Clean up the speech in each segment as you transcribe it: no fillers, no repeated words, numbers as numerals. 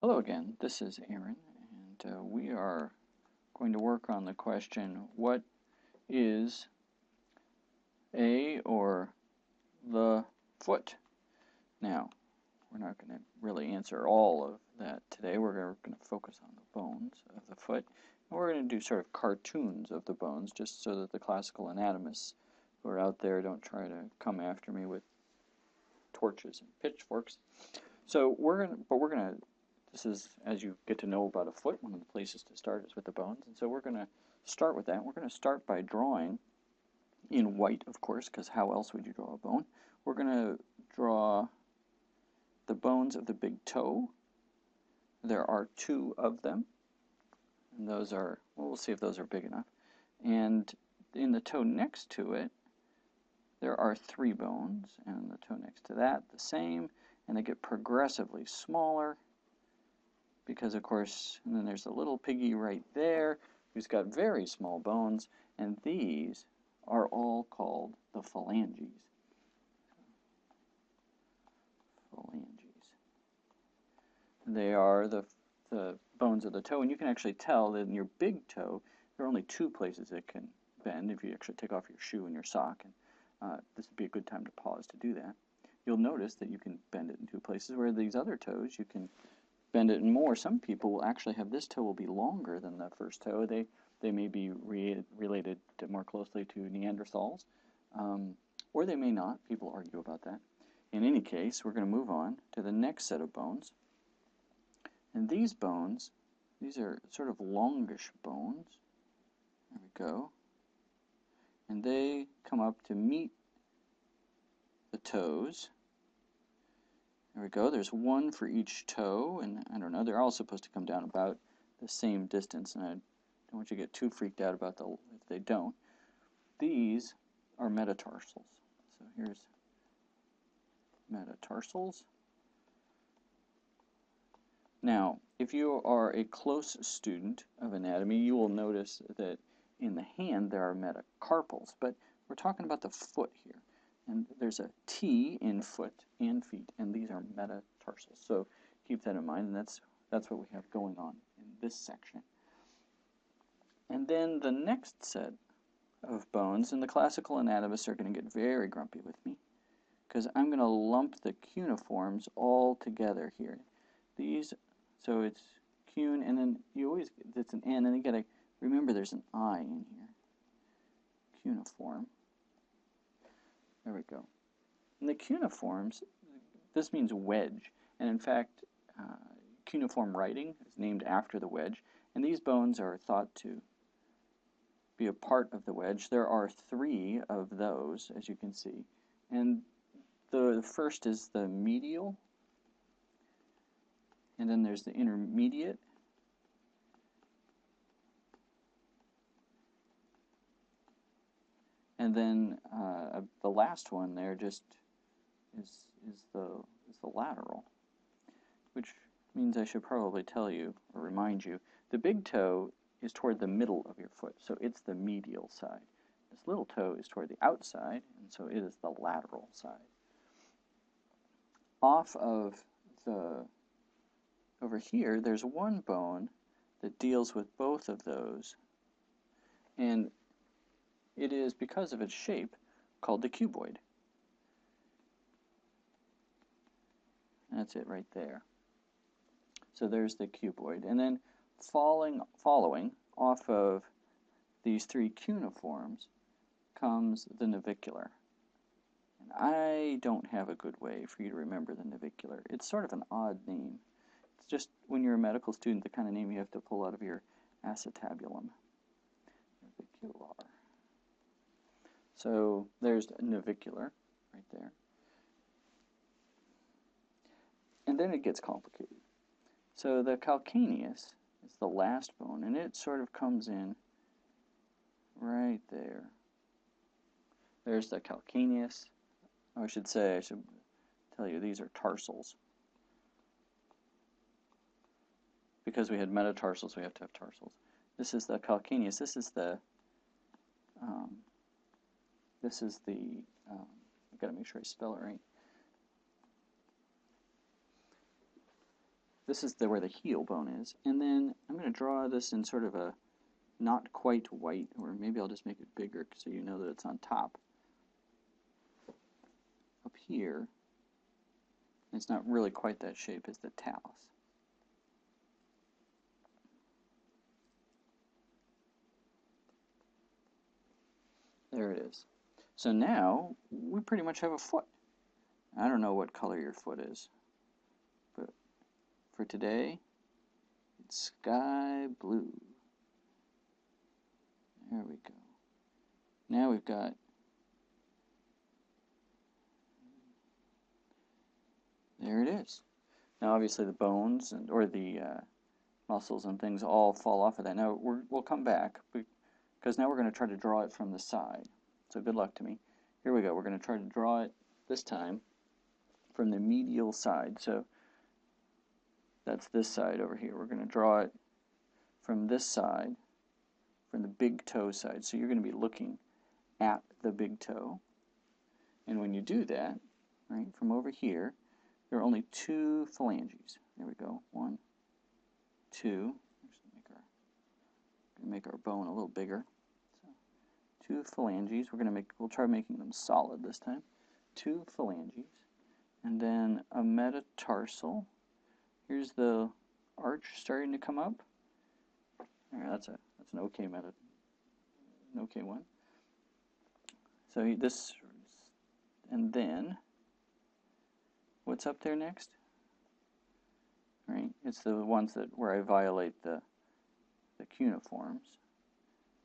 Hello again, this is Aaron, and we are going to work on the question, what is a or the foot? Now, we're not going to really answer all of that today. We're going to focus on the bones of the foot, and we're going to do sort of cartoons of the bones, just so that the classical anatomists who are out there don't try to come after me with torches and pitchforks. This is, as you get to know about a foot, one of the places to start is with the bones. And so we're going to start with that. We're going to start by drawing in white, of course, because how else would you draw a bone? We're going to draw the bones of the big toe. There are two of them. And those are, well, we'll see if those are big enough. And in the toe next to it, there are three bones. And in the toe next to that, the same. And they get progressively smaller. Because, of course, and then there's a little piggy right there who's got very small bones, and these are all called the phalanges. Phalanges. They are the bones of the toe, and you can actually tell that in your big toe, there are only two places it can bend if you actually take off your shoe and your sock, and this would be a good time to pause to do that. You'll notice that you can bend it in two places, where these other toes, you can bend it in more. Some people will actually have this toe will be longer than the first toe. They may be related more closely to Neanderthals, or they may not. People argue about that. In any case, we're going to move on to the next set of bones. And these bones, these are sort of longish bones. There we go. And they come up to meet the toes. There we go. There's one for each toe, and I don't know, they're all supposed to come down about the same distance, and I don't want you to get too freaked out about if they don't. These are metatarsals. So here's metatarsals. Now, if you are a close student of anatomy, you will notice that in the hand there are metacarpals, but we're talking about the foot here. And there's a T in foot and feet, and these are metatarsals. So keep that in mind, and that's what we have going on in this section. And then the next set of bones, and the classical anatomists are going to get very grumpy with me, because I'm going to lump the cuneiforms all together here. These, so it's cune, and then you always, it's an N, and you got to remember there's an I in here. Cuneiform. There we go. In the cuneiforms, this means wedge, and in fact, cuneiform writing is named after the wedge, and these bones are thought to be a part of the wedge. There are three of those, as you can see, and the first is the medial, and then there's the intermediate, and then the last one there just is the lateral, which means I should probably tell you or remind you, the big toe is toward the middle of your foot, so it's the medial side. This little toe is toward the outside, and so it is the lateral side. Off of over here, there's one bone that deals with both of those, and it is, because of its shape, called the cuboid. That's it right there. So there's the cuboid. And then following off of these three cuneiforms comes the navicular. And I don't have a good way for you to remember the navicular. It's sort of an odd name. It's just, when you're a medical student, the kind of name you have to pull out of your acetabulum. Navicular. So there's navicular right there. And then it gets complicated. So the calcaneus is the last bone, and it sort of comes in right there. There's the calcaneus. I should tell you, these are tarsals. Because we had metatarsals, we have to have tarsals. This is the calcaneus. This is the I've got to make sure I spell it right. this is where the heel bone is. And then I'm going to draw this in sort of a not quite white, or maybe I'll just make it bigger so you know that it's on top. Up here, it's not really quite that shape, is the talus. There it is. So now we pretty much have a foot. I don't know what color your foot is, but for today, it's sky blue. There we go. Now we've got there it is. Now obviously the bones or the muscles and things all fall off of that. Now we'll come back because now we're going to try to draw it from the side. So good luck to me. Here we go. We're going to try to draw it this time from the medial side. So that's this side over here. We're going to draw it from this side, from the big toe side. So you're going to be looking at the big toe. And when you do that, right, from over here, there are only two phalanges. There we go. 1, 2. Make our bone a little bigger. So 2 phalanges. We'll try making them solid this time. 2 phalanges, and then a metatarsal. Here's the arch starting to come up. Right, that's an okay an okay one. So this, and then what's up there next? Right, it's the ones where I violate the cuneiforms,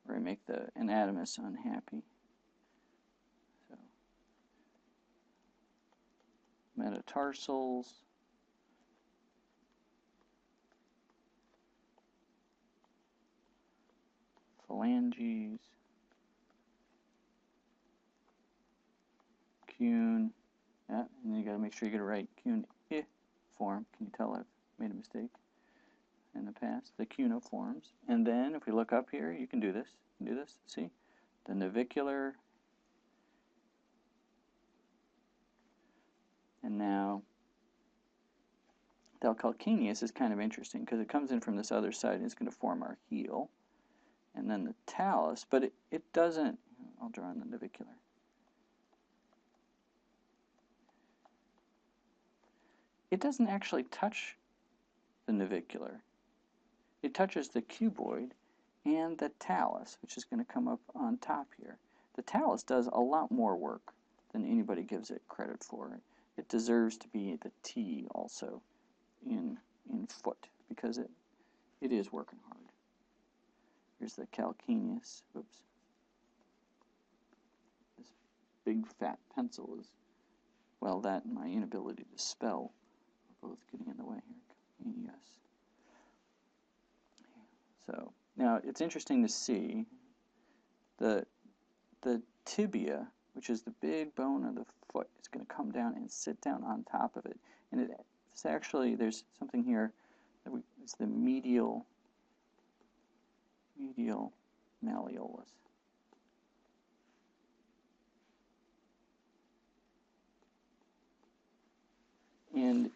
where I make the anatomists unhappy. So metatarsals, phalanges, cune, yeah, and you got to make sure you get it right. Cuneiform. Can you tell I've made a mistake in the past? The cuneiforms. And then if we look up here, you can do this. See? The navicular. And now the calcaneus is kind of interesting because it comes in from this other side and it's going to form our heel. And then the talus, but it doesn't, I'll draw in the navicular. It doesn't actually touch the navicular. It touches the cuboid and the talus, which is going to come up on top here. The talus does a lot more work than anybody gives it credit for. It deserves to be the T also in foot because it is working hard. Here's the calcaneus. Oops. This big fat pencil is, well, that and my inability to spell are both getting in the way here. Calcaneus. So now it's interesting to see the tibia, which is the big bone of the foot, is going to come down and sit down on top of it. And it's actually, there's something here, it's the medial malleolus. And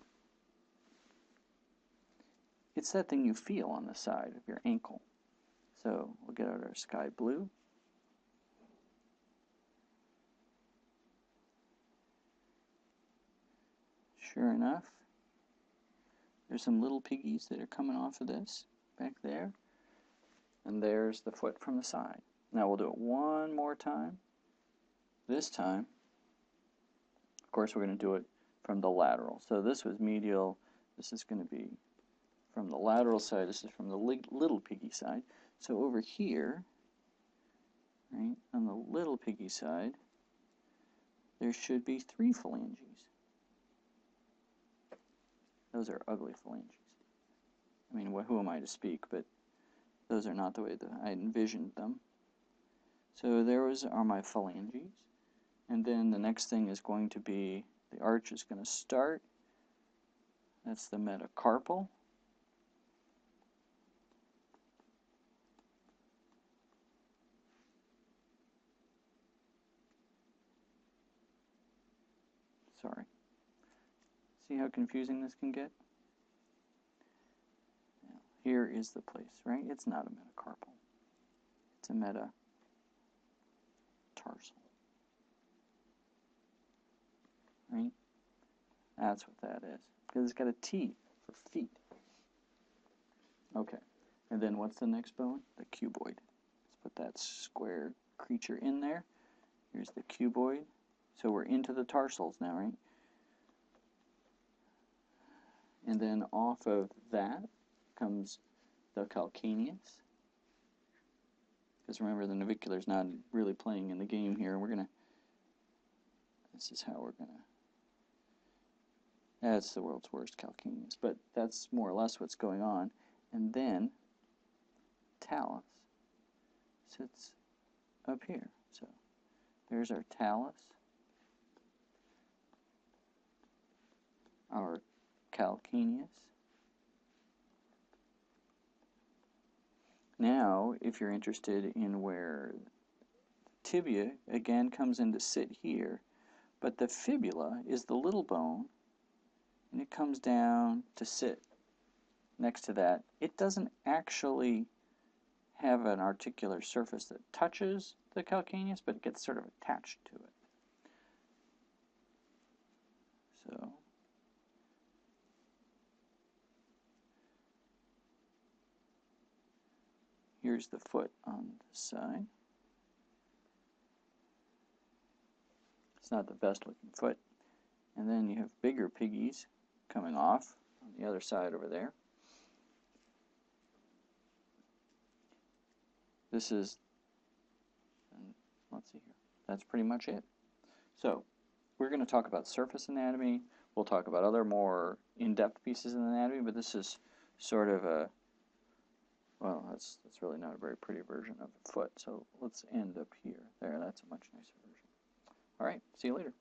it's that thing you feel on the side of your ankle. So we'll get out our sky blue. Sure enough, there's some little piggies that are coming off of this back there. And there's the foot from the side. Now we'll do it one more time. This time, of course, we're going to do it from the lateral. So this was medial. This is going to be from the lateral side. This is from the little piggy side. So over here, right, on the little piggy side, there should be 3 phalanges. Those are ugly phalanges. I mean, who am I to speak, but those are not the way that I envisioned them. So there are my phalanges. And then the next thing is going to be, the arch is going to start. That's the metacarpal. Sorry. See how confusing this can get? here is the place, right? It's not a metacarpal. It's a metatarsal. Right? That's what that is. Because it's got a T for feet. Okay. And then what's the next bone? The cuboid. Let's put that square creature in there. Here's the cuboid. So we're into the tarsals now, right? And then off of that comes the calcaneus. Because remember, the navicular's not really playing in the game here. This is how we're going to, that's the world's worst calcaneus. But that's more or less what's going on. And then talus sits up here. So there's our talus, our calcaneus. Now, if you're interested in where tibia again comes in to sit here, but the fibula is the little bone, and it comes down to sit next to that. It doesn't actually have an articular surface that touches the calcaneus, but it gets sort of attached to it. So here's the foot on the side. It's not the best looking foot. And then you have bigger piggies coming off on the other side over there. This is, let's see here, that's pretty much it. So we're going to talk about surface anatomy. We'll talk about other more in-depth pieces of anatomy, but this is sort of a, well, that's really not a very pretty version of a foot. So let's end up here. There, that's a much nicer version. All right, see you later.